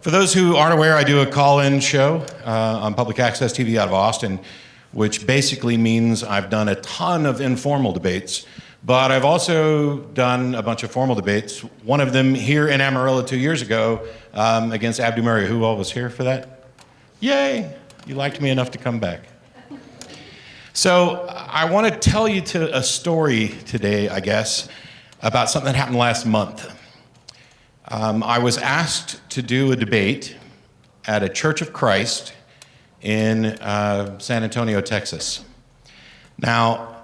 For those who aren't aware, I do a call-in show on public access TV out of Austin, which basically means I've done a ton of informal debates, but I've also done a bunch of formal debates. One of them here in Amarillo 2 years ago against Abdu Murray. Who all was here for that? Yay! You liked me enough to come back. So I want to tell you a story today, I guess, about something that happened last month. I was asked to do a debate at a Church of Christ in San Antonio, Texas. Now,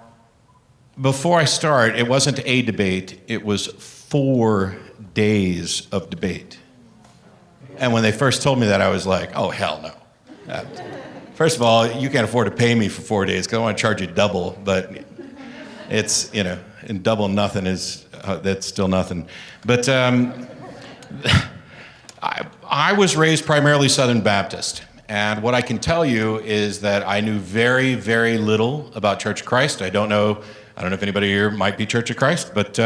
before I start, it wasn't a debate, it was 4 days of debate. And when they first told me that, I was like, oh, hell no. First of all, you can't afford to pay me for 4 days because I want to charge you double, but it's, and double nothing is, that's still nothing. But I was raised primarily Southern Baptist. And what I can tell you is that I knew very, very little about Church of Christ. I don't know if anybody here might be Church of Christ, but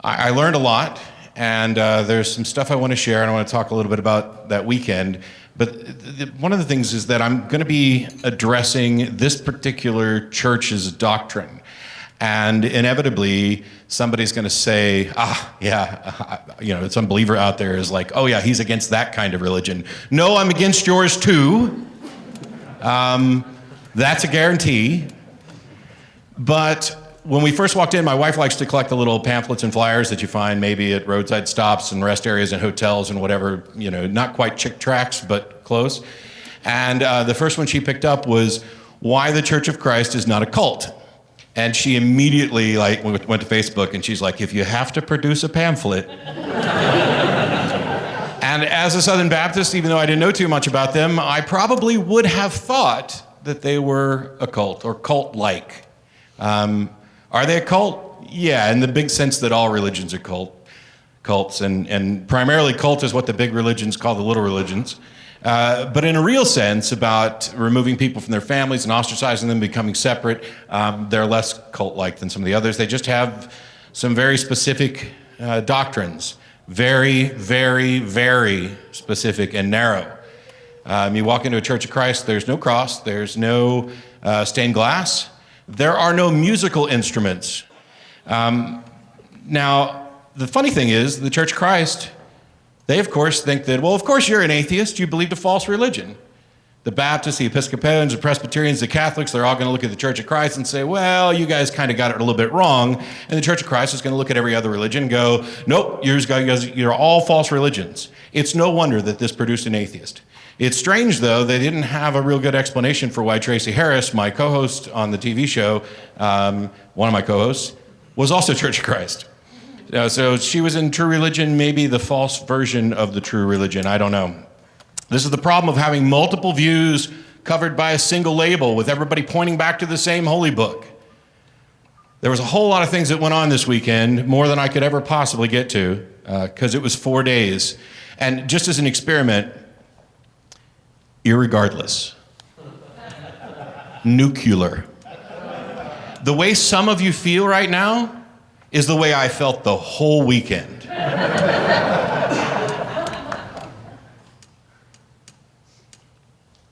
I learned a lot. And there's some stuff I want to share, and I want to talk a little bit about that weekend. But one of the things is that I'm going to be addressing this particular church's doctrine. And inevitably, somebody's going to say, some believer out there is like, oh yeah, he's against that kind of religion. No, I'm against yours too. That's a guarantee. But when we first walked in, my wife likes to collect the little pamphlets and flyers that you find maybe at roadside stops and rest areas and hotels and whatever, not quite Chick tracts, but close. And the first one she picked up was why the Church of Christ is not a cult. And she immediately went to Facebook and she's like, if you have to produce a pamphlet. And as a Southern Baptist, even though I didn't know too much about them, I probably would have thought that they were a cult or cult-like. Are they a cult? Yeah, in the big sense that all religions are cults, and primarily cult is what the big religions call the little religions. But in a real sense, about removing people from their families and ostracizing them, becoming separate, they're less cult-like than some of the others. They just have some very specific doctrines, very, very, very specific and narrow. You walk into a Church of Christ, there's no cross, there's no stained glass. There are no musical instruments. Now, the funny thing is, the Church of Christ, they of course think that, well, of course you're an atheist, you believed a false religion. The Baptists, the Episcopalians, the Presbyterians, the Catholics, they're all going to look at the Church of Christ and say, well, you guys kind of got it a little bit wrong. And the Church of Christ is going to look at every other religion and go, nope, you're all false religions. It's no wonder that this produced an atheist. It's strange, though, they didn't have a real good explanation for why Tracy Harris, my co-host on the TV show, one of my co-hosts, was also Church of Christ. So she was in true religion, maybe the false version of the true religion, I don't know. This is the problem of having multiple views covered by a single label with everybody pointing back to the same holy book. There was a whole lot of things that went on this weekend, more than I could ever possibly get to, because it was 4 days. And just as an experiment, irregardless, nuclear. The way some of you feel right now is the way I felt the whole weekend.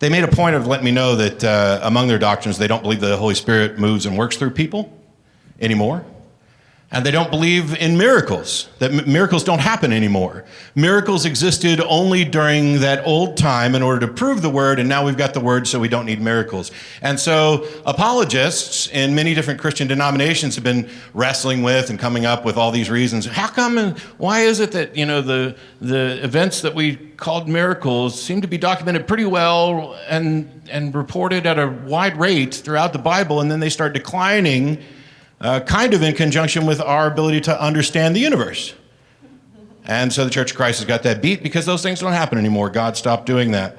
They made a point of letting me know that among their doctrines, they don't believe the Holy Spirit moves and works through people anymore. And they don't believe in miracles, that miracles don't happen anymore. Miracles existed only during that old time in order to prove the word, and now we've got the word, so we don't need miracles. And so apologists in many different Christian denominations have been wrestling with and coming up with all these reasons. How come and why is it that, the events that we called miracles seem to be documented pretty well and reported at a wide rate throughout the Bible, and then they start declining kind of in conjunction with our ability to understand the universe. And so the Church of Christ has got that beat because those things don't happen anymore. God stopped doing that.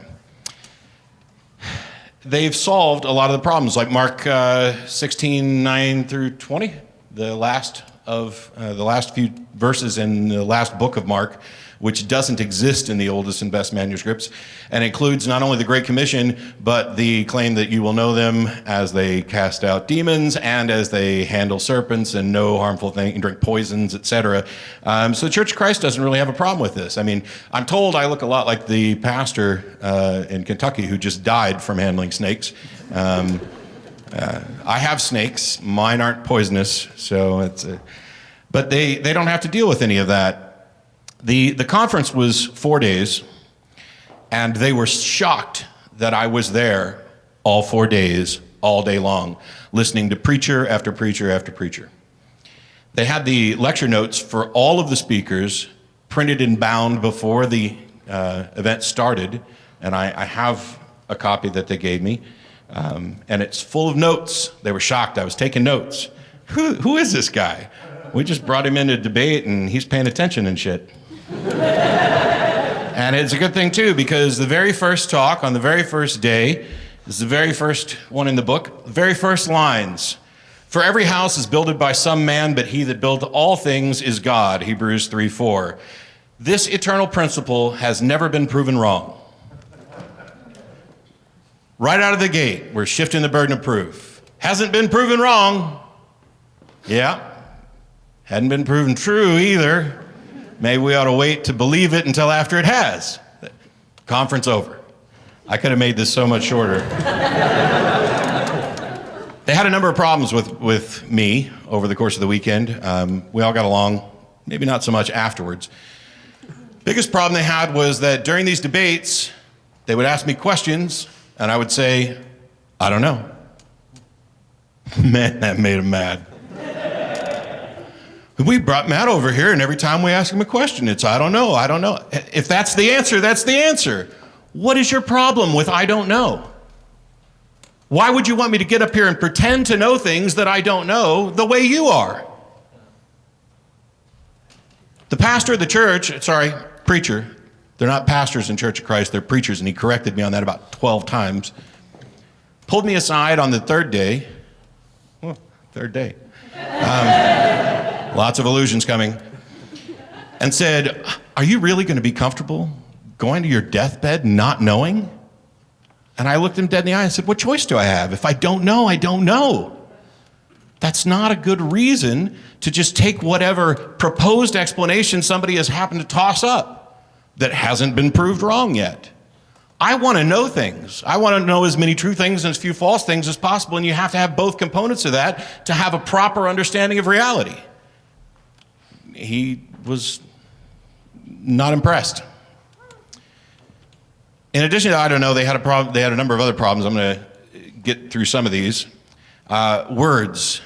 They've solved a lot of the problems, like Mark 16:9 through 20, the last of the last few verses in the last book of Mark, which doesn't exist in the oldest and best manuscripts, and includes not only the Great Commission, but the claim that you will know them as they cast out demons and as they handle serpents and no harmful thing, drink poisons, etc. So the Church of Christ doesn't really have a problem with this. I mean, I'm told I look a lot like the pastor in Kentucky who just died from handling snakes. I have snakes. Mine aren't poisonous, so it's. But they don't have to deal with any of that. The conference was 4 days, and they were shocked that I was there all 4 days, all day long, listening to preacher after preacher after preacher. They had the lecture notes for all of the speakers printed and bound before the event started, and I have a copy that they gave me, and it's full of notes. They were shocked I was taking notes. Who is this guy? We just brought him in to debate, and he's paying attention and shit. And it's a good thing, too, because the very first talk on the very first day is the very first one in the book, the very first lines. For every house is builded by some man, but he that built all things is God, Hebrews 3:4. This eternal principle has never been proven wrong. Right out of the gate, we're shifting the burden of proof. Hasn't been proven wrong. Yeah. Hadn't been proven true either. Maybe we ought to wait to believe it until after it has. Conference over. I could have made this so much shorter. They had a number of problems with me over the course of the weekend. We all got along, maybe not so much afterwards. Biggest problem they had was that during these debates, they would ask me questions, and I would say, I don't know. Man, that made them mad. We brought Matt over here, and every time we ask him a question, it's, I don't know, I don't know. If that's the answer, that's the answer. What is your problem with I don't know? Why would you want me to get up here and pretend to know things that I don't know the way you are? The pastor of the church, preacher, they're not pastors in Church of Christ, they're preachers, and he corrected me on that about 12 times, pulled me aside on the third day. Lots of illusions coming. And said, are you really going to be comfortable going to your deathbed not knowing? And I looked him dead in the eye and said, what choice do I have? If I don't know, I don't know. That's not a good reason to just take whatever proposed explanation somebody has happened to toss up that hasn't been proved wrong yet. I want to know things. I want to know as many true things and as few false things as possible, and you have to have both components of that to have a proper understanding of reality. He was not impressed. In addition to I don't know, they had a problem. They had a number of other problems. I'm going to get through some of these. Words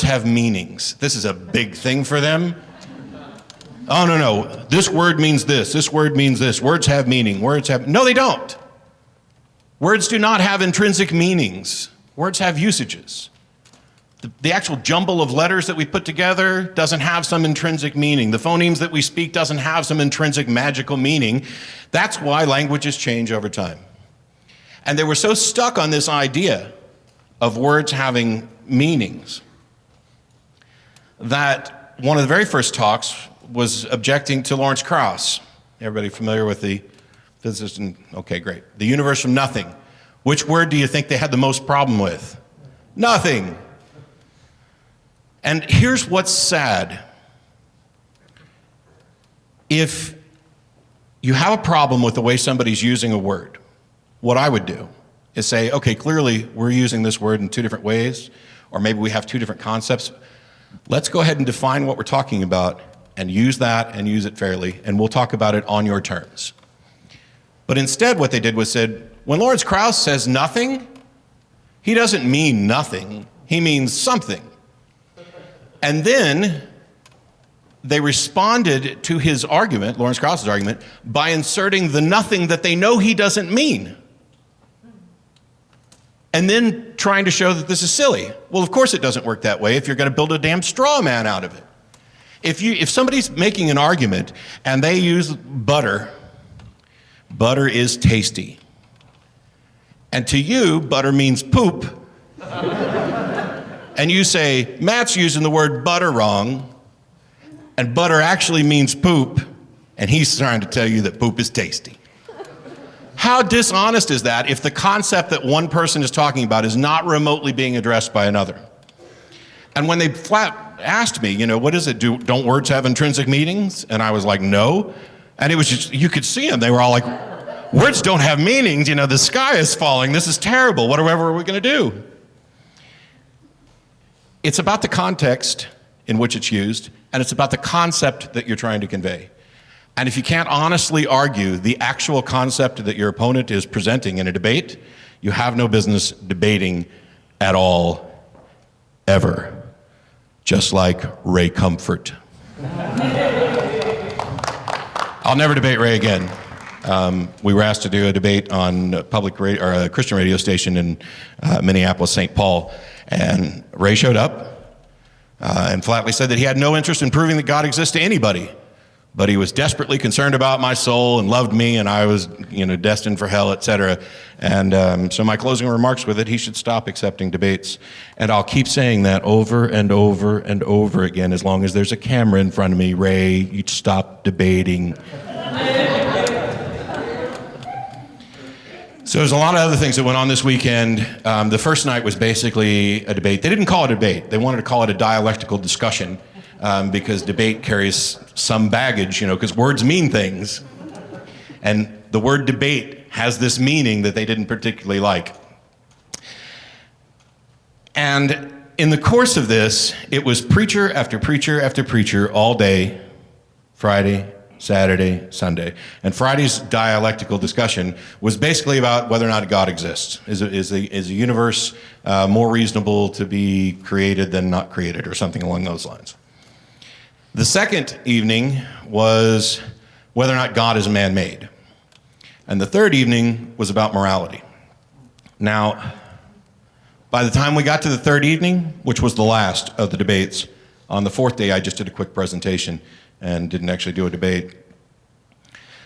have meanings. This is a big thing for them. Oh, no. This word means this. This word means this. Words have meaning. No, they don't. Words do not have intrinsic meanings. Words have usages. The actual jumble of letters that we put together doesn't have some intrinsic meaning. The phonemes that we speak doesn't have some intrinsic magical meaning. That's why languages change over time. And they were so stuck on this idea of words having meanings that one of the very first talks was objecting to Lawrence Krauss. Everybody familiar with the physicist? Okay, great. The universe from nothing. Which word do you think they had the most problem with? Nothing. And here's what's sad. If you have a problem with the way somebody's using a word, what I would do is say, okay, clearly we're using this word in two different ways, or maybe we have two different concepts. Let's go ahead and define what we're talking about and use that and use it fairly, and we'll talk about it on your terms. But instead what they did was said, when Lawrence Krauss says nothing, he doesn't mean nothing, he means something. And then they responded to his argument, Lawrence Krauss's argument, by inserting the nothing that they know he doesn't mean. And then trying to show that this is silly. Well, of course it doesn't work that way if you're going to build a damn straw man out of it. If somebody's making an argument and they use butter is tasty. And to you, butter means poop. and you say, Matt's using the word butter wrong, and butter actually means poop, and he's trying to tell you that poop is tasty. How dishonest is that if the concept that one person is talking about is not remotely being addressed by another? And when they flat asked me, what is it? Don't words have intrinsic meanings? And I was like, no. And it was just, you could see them. They were all like, words don't have meanings. The sky is falling. This is terrible. Whatever are we going to do? It's about the context in which it's used, and it's about the concept that you're trying to convey. And if you can't honestly argue the actual concept that your opponent is presenting in a debate, you have no business debating at all, ever. Just like Ray Comfort. I'll never debate Ray again. We were asked to do a debate on a Christian radio station in Minneapolis, St. Paul, and Ray showed up and flatly said that he had no interest in proving that God exists to anybody. But he was desperately concerned about my soul and loved me, and I was, destined for hell, etc. And so my closing remarks with it, he should stop accepting debates. And I'll keep saying that over and over and over again as long as there's a camera in front of me. Ray, you stop debating. So there's a lot of other things that went on this weekend. The first night was basically a debate. They didn't call it a debate. They wanted to call it a dialectical discussion. Because debate carries some baggage, because words mean things. And the word debate has this meaning that they didn't particularly like. And in the course of this, it was preacher after preacher after preacher all day, Friday, Saturday, Sunday. And Friday's dialectical discussion was basically about whether or not God exists. Is the universe more reasonable to be created than not created, or something along those lines. The second evening was whether or not God is man-made. And the third evening was about morality. Now, by the time we got to the third evening, which was the last of the debates, on the fourth day I just did a quick presentation and didn't actually do a debate.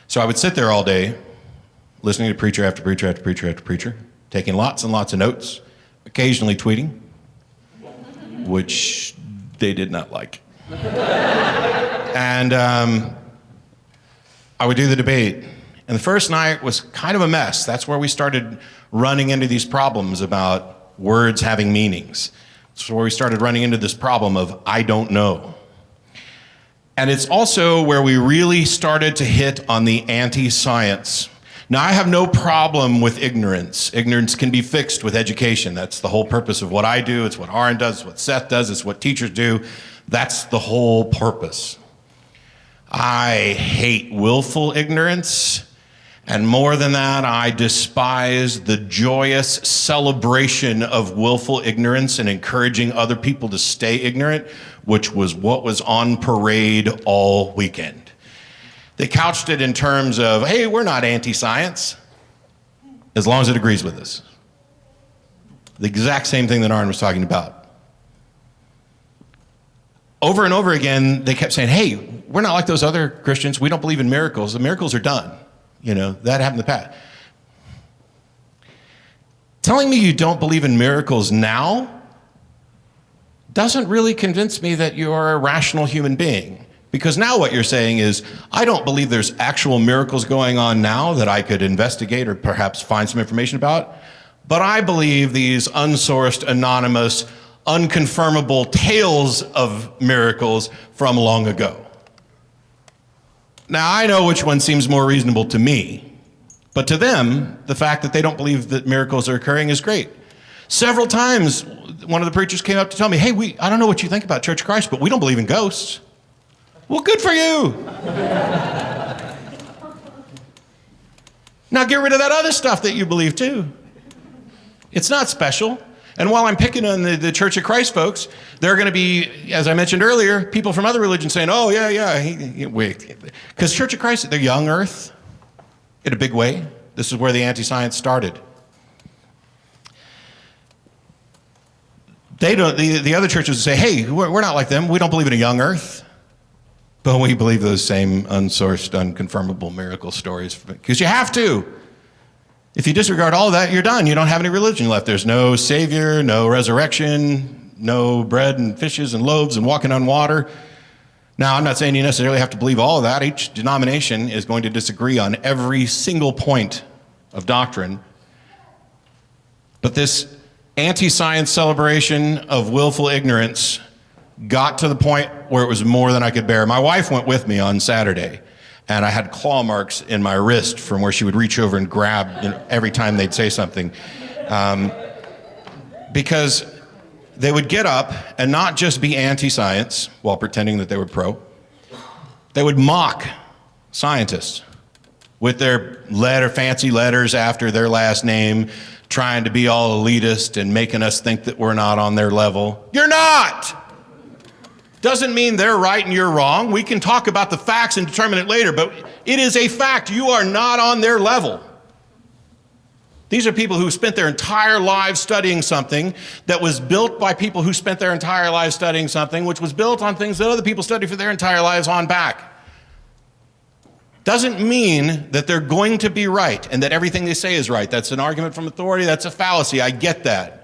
So I would sit there all day, listening to preacher after preacher after preacher after preacher, taking lots and lots of notes, occasionally tweeting, which they did not like. And I would do the debate. And the first night was kind of a mess. That's where we started running into these problems about words having meanings. That's where we started running into this problem of I don't know. And it's also where we really started to hit on the anti-science. Now, I have no problem with ignorance. Ignorance can be fixed with education. That's the whole purpose of what I do. It's what Aaron does, it's what Seth does, it's what teachers do. That's the whole purpose. I hate willful ignorance, and more than that, I despise the joyous celebration of willful ignorance and encouraging other people to stay ignorant, which was what was on parade all weekend. They couched it in terms of, hey, we're not anti-science, as long as it agrees with us. The exact same thing that Aaron was talking about. Over and over again, they kept saying, hey, we're not like those other Christians. We don't believe in miracles. The miracles are done. That happened in the past. Telling me you don't believe in miracles now doesn't really convince me that you're a rational human being. Because now what you're saying is, I don't believe there's actual miracles going on now that I could investigate or perhaps find some information about, but I believe these unsourced, anonymous, unconfirmable tales of miracles from long ago. Now, I know which one seems more reasonable to me, but to them, the fact that they don't believe that miracles are occurring is great. Several times, one of the preachers came up to tell me, hey, I don't know what you think about Church of Christ, but we don't believe in ghosts. Well, good for you. Now get rid of that other stuff that you believe too. It's not special. And while I'm picking on the Church of Christ folks, there are going to be, as I mentioned earlier, people from other religions saying, oh, yeah, wait. Because Church of Christ, they're young earth in a big way. This is where the anti-science started. They don't. The other churches say, hey, we're not like them. We don't believe in a young earth. But we believe those same unsourced, unconfirmable miracle stories. Because you have to. If you disregard all of that, you're done. You don't have any religion left. There's no Savior, no resurrection, no bread and fishes and loaves and walking on water. Now, I'm not saying you necessarily have to believe all of that. Each denomination is going to disagree on every single point of doctrine. But this anti-science celebration of willful ignorance got to the point where it was more than I could bear. My wife went with me on Saturday, and I had claw marks in my wrist from where she would reach over and grab every time they'd say something. Because they would get up and not just be anti-science while pretending that they were pro. They would mock scientists with their fancy letters after their last name, trying to be all elitist and making us think that we're not on their level. You're not! Doesn't mean they're right and you're wrong. We can talk about the facts and determine it later, but it is a fact. You are not on their level. These are people who spent their entire lives studying something that was built by people who spent their entire lives studying something which was built on things that other people studied for their entire lives on back. Doesn't mean that they're going to be right and that everything they say is right. That's an argument from authority. That's a fallacy. I get that.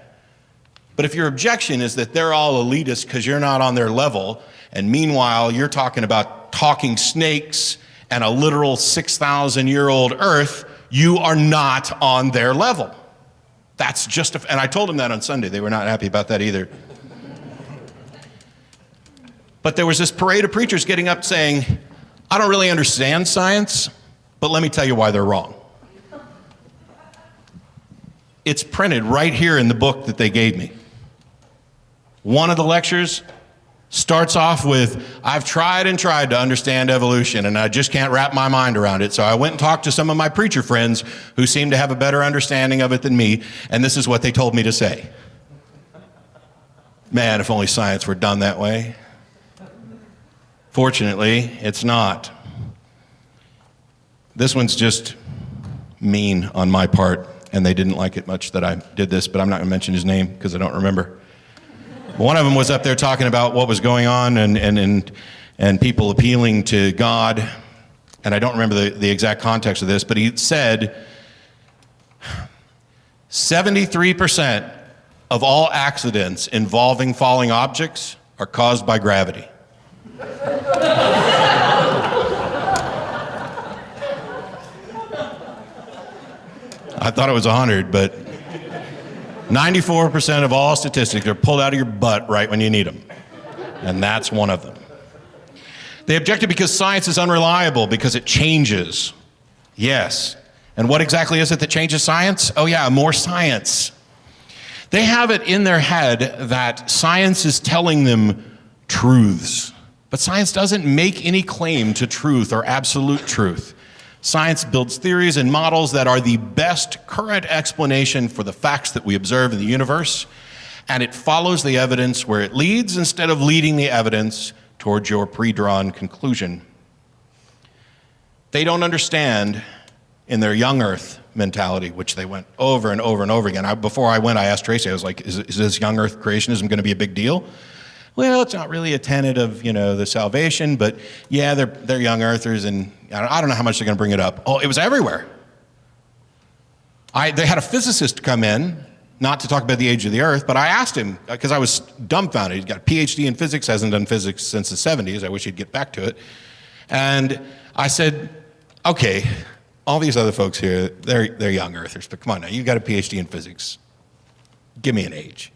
But if your objection is that they're all elitist because you're not on their level, and meanwhile you're talking about talking snakes and a literal 6,000-year-old earth, you are not on their level. That's just and I told them that on Sunday. They were not happy about that either. But there was this parade of preachers getting up saying, I don't really understand science, but let me tell you why they're wrong. It's printed right here in the book that they gave me. One of the lectures starts off with, I've tried and tried to understand evolution, and I just can't wrap my mind around it. So I went and talked to some of my preacher friends who seem to have a better understanding of it than me, and this is what they told me to say. Man, if only science were done that way. Fortunately, it's not. This one's just mean on my part, and they didn't like it much that I did this, but I'm not going to mention his name because I don't remember. One of them was up there talking about what was going on and people appealing to God, and I don't remember the exact context of this, but he said 73% of all accidents involving falling objects are caused by gravity. I thought it was 100, but 94% of all statistics are pulled out of your butt right when you need them. And that's one of them. They objected because science is unreliable, because it changes. Yes. And what exactly is it that changes science? Oh yeah, more science. They have it in their head that science is telling them truths. But science doesn't make any claim to truth or absolute truth. Science builds theories and models that are the best current explanation for the facts that we observe in the universe, and it follows the evidence where it leads instead of leading the evidence towards your pre-drawn conclusion. They don't understand in their young earth mentality, which they went over and over and over again. Before I went, I asked Tracy, I was like, is this young earth creationism going to be a big deal? Well, it's not really a tenet of, the salvation, but yeah, they're young earthers, and I don't know how much they're going to bring it up. Oh, it was everywhere. They had a physicist come in, not to talk about the age of the earth, but I asked him, because I was dumbfounded. He's got a PhD in physics, hasn't done physics since the 70s. I wish he'd get back to it. And I said, okay, all these other folks here, they're young earthers, but come on now, you've got a PhD in physics. Give me an age.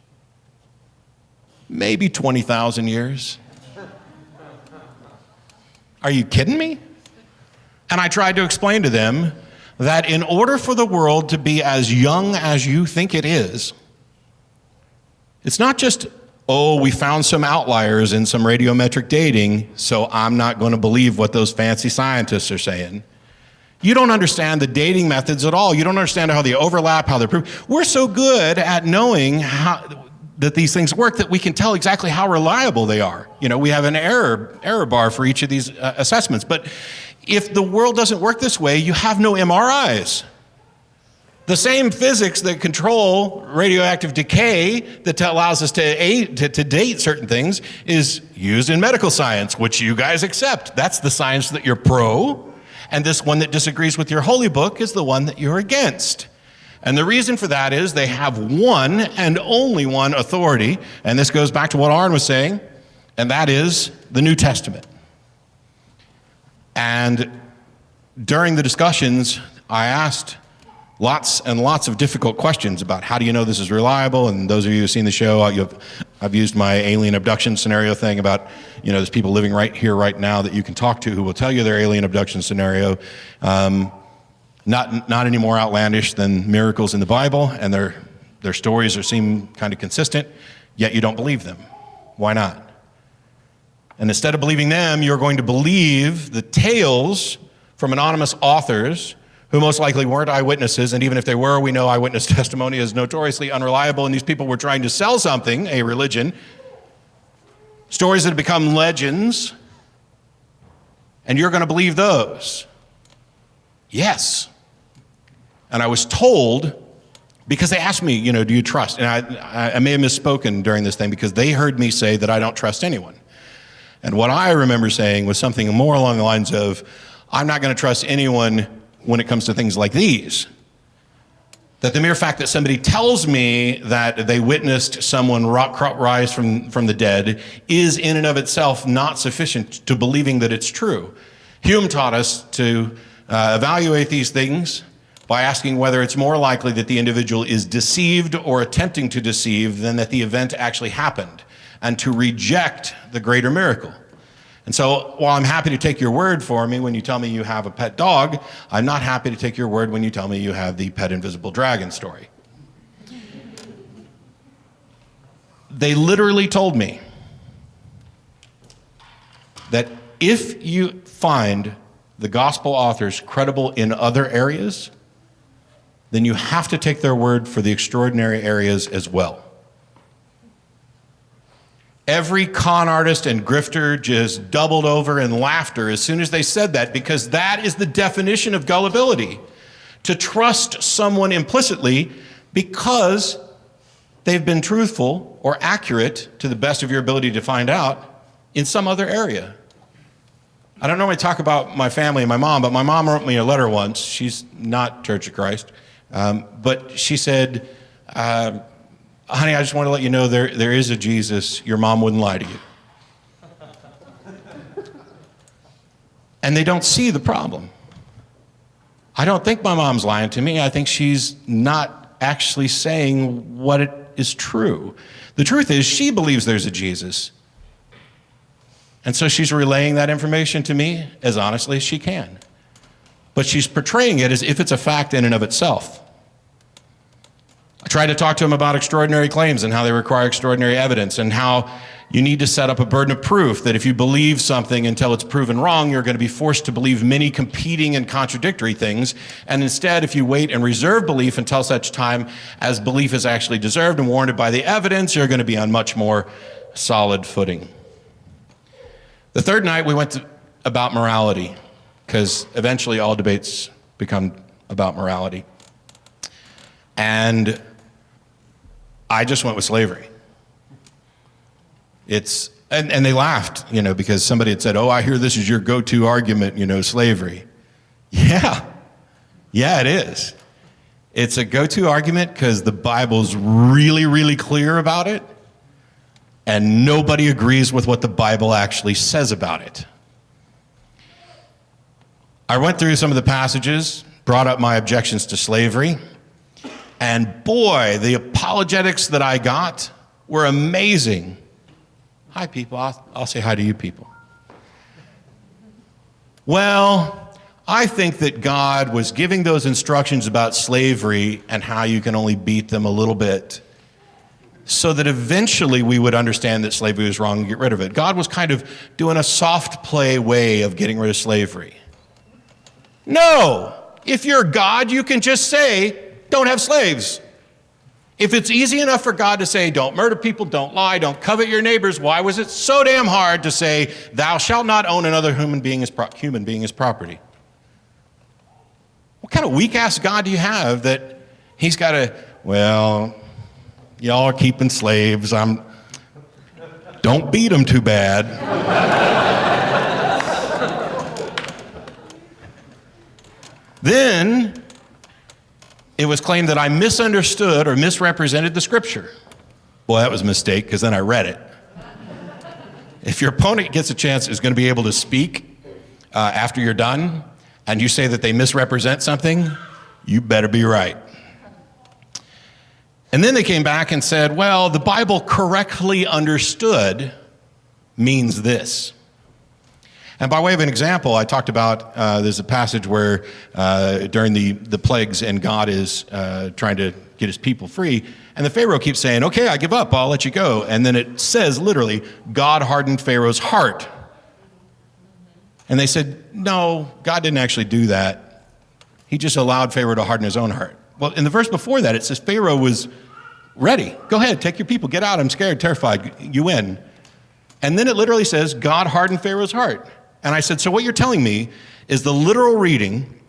Maybe 20,000 years. Are you kidding me? And I tried to explain to them that in order for the world to be as young as you think it is, it's not just, we found some outliers in some radiometric dating, so I'm not going to believe what those fancy scientists are saying. You don't understand the dating methods at all. You don't understand how they overlap, how they're proved. We're so good at knowing that these things work that we can tell exactly how reliable they are. We have an error bar for each of these assessments. But if the world doesn't work this way, you have no MRIs. The same physics that control radioactive decay that allows us to date certain things is used in medical science, which you guys accept. That's the science that you're pro, and this one that disagrees with your holy book is the one that you're against. And the reason for that is they have one and only one authority, and this goes back to what Aaron was saying, and that is the New Testament. And during the discussions, I asked lots and lots of difficult questions about how do you know this is reliable, and those of you who've seen the show, I've used my alien abduction scenario thing about, there's people living right here, right now that you can talk to who will tell you their alien abduction scenario. Not any more outlandish than miracles in the Bible, and their stories seem kind of consistent, yet you don't believe them. Why not? And instead of believing them, you're going to believe the tales from anonymous authors who most likely weren't eyewitnesses, and even if they were, we know eyewitness testimony is notoriously unreliable, and these people were trying to sell something, a religion, stories that have become legends, and you're going to believe those. Yes. And I was told, because they asked me, do you trust? And I may have misspoken during this thing because they heard me say that I don't trust anyone. And what I remember saying was something more along the lines of, I'm not going to trust anyone when it comes to things like these. That the mere fact that somebody tells me that they witnessed someone rise from the dead is in and of itself not sufficient to believing that it's true. Hume taught us to evaluate these things by asking whether it's more likely that the individual is deceived or attempting to deceive than that the event actually happened, and to reject the greater miracle. And so while I'm happy to take your word for me when you tell me you have a pet dog, I'm not happy to take your word when you tell me you have the pet invisible dragon story. They literally told me that if you find the gospel authors credible in other areas, then you have to take their word for the extraordinary areas as well. Every con artist and grifter just doubled over in laughter as soon as they said that, because that is the definition of gullibility. To trust someone implicitly because they've been truthful or accurate to the best of your ability to find out in some other area. I don't normally talk about my family and my mom, but my mom wrote me a letter once. She's not Church of Christ, but she said, honey, I just want to let you know there is a Jesus. Your mom wouldn't lie to you. And they don't see the problem. I don't think my mom's lying to me. I think she's not actually saying what is true. The truth is, she believes there's a Jesus. And so she's relaying that information to me as honestly as she can. But she's portraying it as if it's a fact in and of itself. I tried to talk to him about extraordinary claims and how they require extraordinary evidence, and how you need to set up a burden of proof that if you believe something until it's proven wrong, you're going to be forced to believe many competing and contradictory things. And instead, if you wait and reserve belief until such time as belief is actually deserved and warranted by the evidence, you're going to be on much more solid footing. The third night, we went about morality, because eventually all debates become about morality. And I just went with slavery. And they laughed, because somebody had said, oh, I hear this is your go-to argument, slavery. Yeah, it is. It's a go-to argument because the Bible's really, really clear about it, and nobody agrees with what the Bible actually says about it. I went through some of the passages, brought up my objections to slavery, and boy, the apologetics that I got were amazing. Hi, people. I'll say hi to you people. Well, I think that God was giving those instructions about slavery and how you can only beat them a little bit so that eventually we would understand that slavery was wrong and get rid of it. God was kind of doing a soft play way of getting rid of slavery. No, if you're God, you can just say, don't have slaves. If it's easy enough for God to say, don't murder people, don't lie, don't covet your neighbors, why was it so damn hard to say, thou shalt not own another human being as property? What kind of weak-ass God do you have that he's got to, well, y'all are keeping slaves. Don't beat them too bad. Then, it was claimed that I misunderstood or misrepresented the scripture. Well, that was a mistake, because then I read it. If your opponent gets a chance, is going to be able to speak after you're done, and you say that they misrepresent something, you better be right. And then they came back and said, well, the Bible correctly understood means this. And by way of an example, I talked about, there's a passage where during the plagues, and God is trying to get his people free, and the Pharaoh keeps saying, okay, I give up, I'll let you go. And then it says literally, God hardened Pharaoh's heart. And they said, no, God didn't actually do that. He just allowed Pharaoh to harden his own heart. Well, in the verse before that, it says Pharaoh was ready. Go ahead, take your people, get out, I'm scared, terrified, you win. And then it literally says, God hardened Pharaoh's heart. And I said, so what you're telling me is the literal reading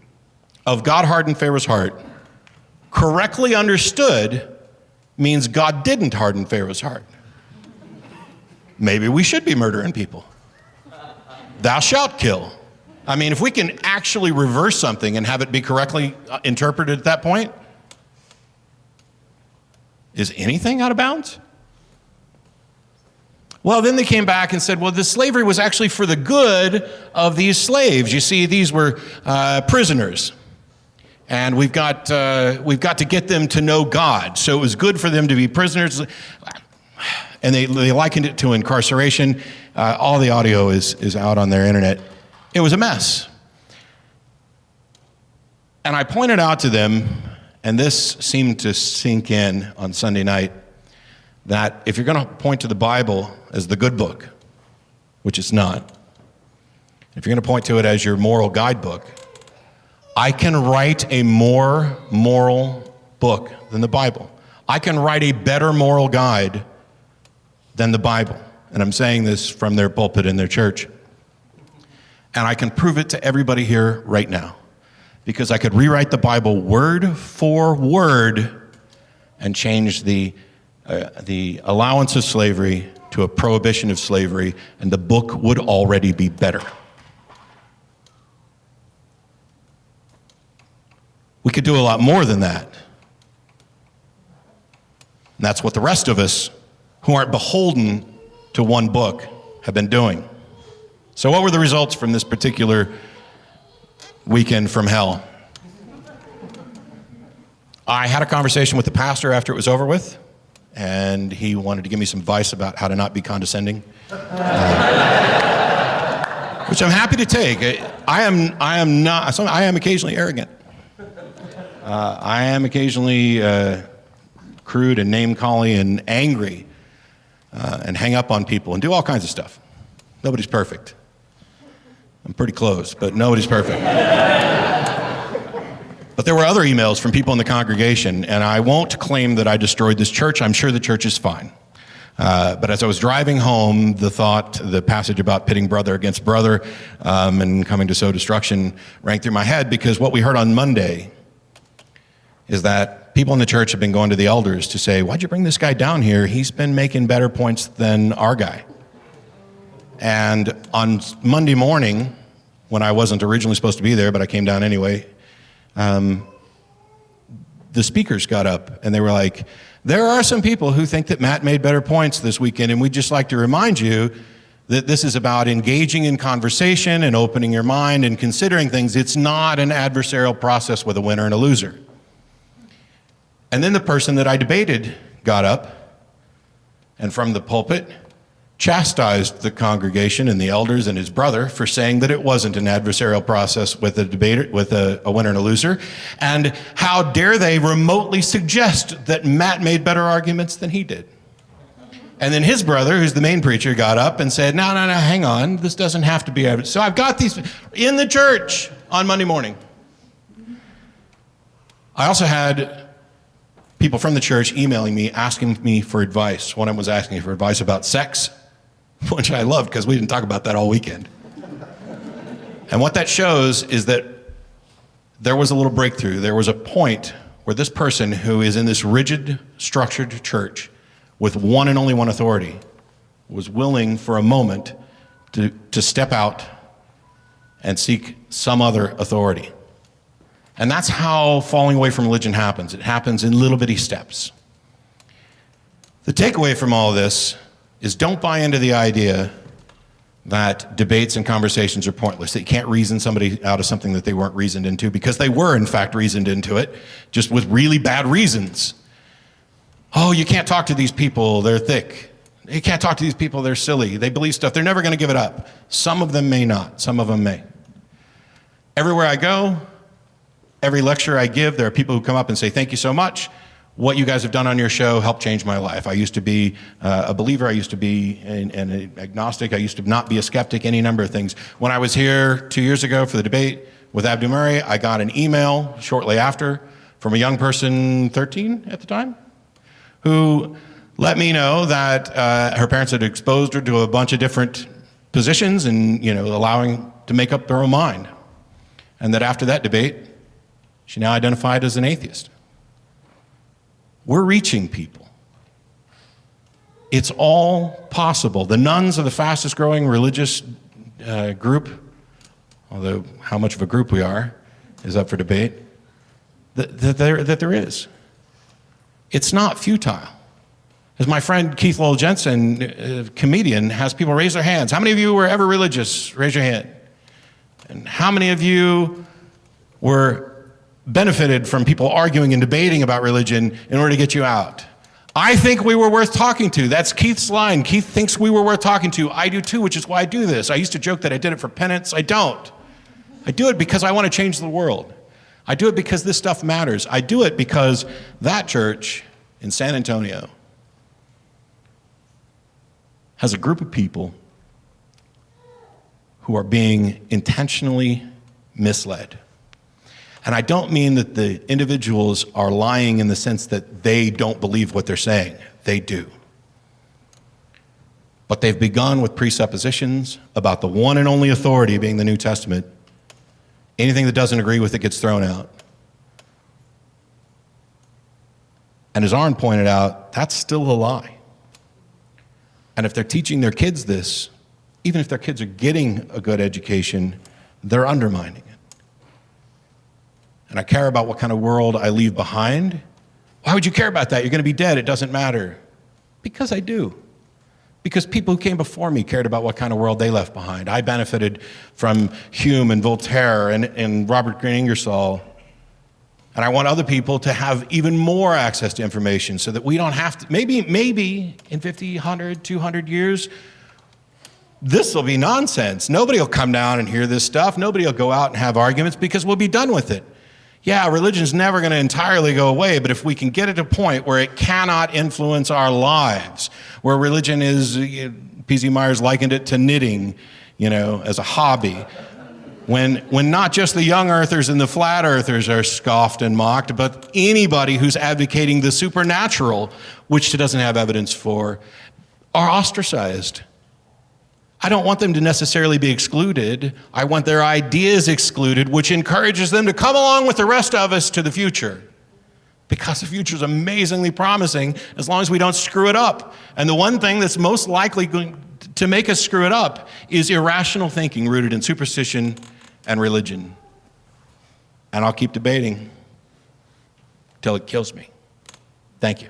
of God hardened Pharaoh's heart, correctly understood, means God didn't harden Pharaoh's heart. Maybe we should be murdering people. Thou shalt kill. I mean, if we can actually reverse something and have it be correctly interpreted at that point, is anything out of bounds? Well, then they came back and said, well, the slavery was actually for the good of these slaves. You see, these were prisoners. And we've got to get them to know God. So it was good for them to be prisoners. And they likened it to incarceration. All the audio is out on their internet. It was a mess. And I pointed out to them, and this seemed to sink in on Sunday night, that if you're going to point to the Bible as the good book, which it's not, if you're going to point to it as your moral guidebook, I can write a more moral book than the Bible. I can write a better moral guide than the Bible. And I'm saying this from their pulpit in their church. And I can prove it to everybody here right now, because I could rewrite the Bible word for word and change the allowance of slavery to a prohibition of slavery, and the book would already be better. We could do a lot more than that. And that's what the rest of us who aren't beholden to one book have been doing. So what were the results from this particular weekend from hell? I had a conversation with the pastor after it was over with, and he wanted to give me some advice about how to not be condescending, which I'm happy to take. I am occasionally arrogant. I am occasionally crude and name-calling and angry, and hang up on people and do all kinds of stuff. Nobody's perfect. I'm pretty close, but nobody's perfect. But there were other emails from people in the congregation, and I won't claim that I destroyed this church. I'm sure the church is fine. But as I was driving home, the passage about pitting brother against brother and coming to sow destruction rang through my head, because what we heard on Monday is that people in the church have been going to the elders to say, why'd you bring this guy down here? He's been making better points than our guy. And on Monday morning, when I wasn't originally supposed to be there, but I came down anyway, the speakers got up and they were like, there are some people who think that Matt made better points this weekend, and we'd just like to remind you that this is about engaging in conversation and opening your mind and considering things. It's not an adversarial process with a winner and a loser. And then the person that I debated got up and from the pulpit chastised the congregation and the elders and his brother for saying that it wasn't an adversarial process with a debater, with a winner and a loser. And how dare they remotely suggest that Matt made better arguments than he did. And then his brother, who's the main preacher, got up and said, no, hang on, this doesn't have to be. So I've got these in the church on Monday morning. I also had people from the church emailing me, asking me for advice. One of them was asking me for advice about sex, which I loved because we didn't talk about that all weekend. And what that shows is that there was a little breakthrough. There was a point where this person who is in this rigid, structured church with one and only one authority was willing for a moment to step out and seek some other authority. And that's how falling away from religion happens. It happens in little bitty steps. The takeaway from all of this is don't buy into the idea that debates and conversations are pointless, that you can't reason somebody out of something that they weren't reasoned into, because they were, in fact, reasoned into it, just with really bad reasons. Oh, you can't talk to these people, they're thick. You can't talk to these people, they're silly. They believe stuff, they're never going to give it up. Some of them may not, some of them may. Everywhere I go, every lecture I give, there are people who come up and say, thank you so much. What you guys have done on your show helped change my life. I used to be a believer. I used to be an agnostic. I used to not be a skeptic, any number of things. When I was here 2 years ago for the debate with Abdu Murray, I got an email shortly after from a young person, 13 at the time, who let me know that her parents had exposed her to a bunch of different positions and, allowing to make up their own mind. And that after that debate, she now identified as an atheist. We're reaching people. It's all possible. The nuns are the fastest growing religious group, although how much of a group we are is up for debate, that there is. It's not futile. As my friend Keith Lowell Jensen, a comedian, has people raise their hands. How many of you were ever religious? Raise your hand. And how many of you were benefited from people arguing and debating about religion in order to get you out? I think we were worth talking to. That's Keith's line. Keith thinks we were worth talking to. I do too, which is why I do this. I used to joke that I did it for penance. I don't. I do it because I want to change the world. I do it because this stuff matters. I do it because that church in San Antonio has a group of people who are being intentionally misled. And I don't mean that the individuals are lying in the sense that they don't believe what they're saying. They do. But they've begun with presuppositions about the one and only authority being the New Testament. Anything that doesn't agree with it gets thrown out. And as Aaron pointed out, that's still a lie. And if they're teaching their kids this, even if their kids are getting a good education, they're undermining it. And I care about what kind of world I leave behind. Why would you care about that? You're going to be dead. It doesn't matter. Because I do. Because people who came before me cared about what kind of world they left behind. I benefited from Hume and Voltaire and Robert Greene Ingersoll. And I want other people to have even more access to information so that we don't have to, maybe in 50, 100, 200 years, this will be nonsense. Nobody will come down and hear this stuff. Nobody will go out and have arguments because we'll be done with it. Yeah, religion's never going to entirely go away, but if we can get at a point where it cannot influence our lives, where religion is, P.Z. Myers likened it to knitting, as a hobby, when not just the young earthers and the flat earthers are scoffed and mocked, but anybody who's advocating the supernatural, which it doesn't have evidence for, are ostracized. I don't want them to necessarily be excluded. I want their ideas excluded, which encourages them to come along with the rest of us to the future. Because the future is amazingly promising as long as we don't screw it up. And the one thing that's most likely going to make us screw it up is irrational thinking rooted in superstition and religion. And I'll keep debating till it kills me. Thank you.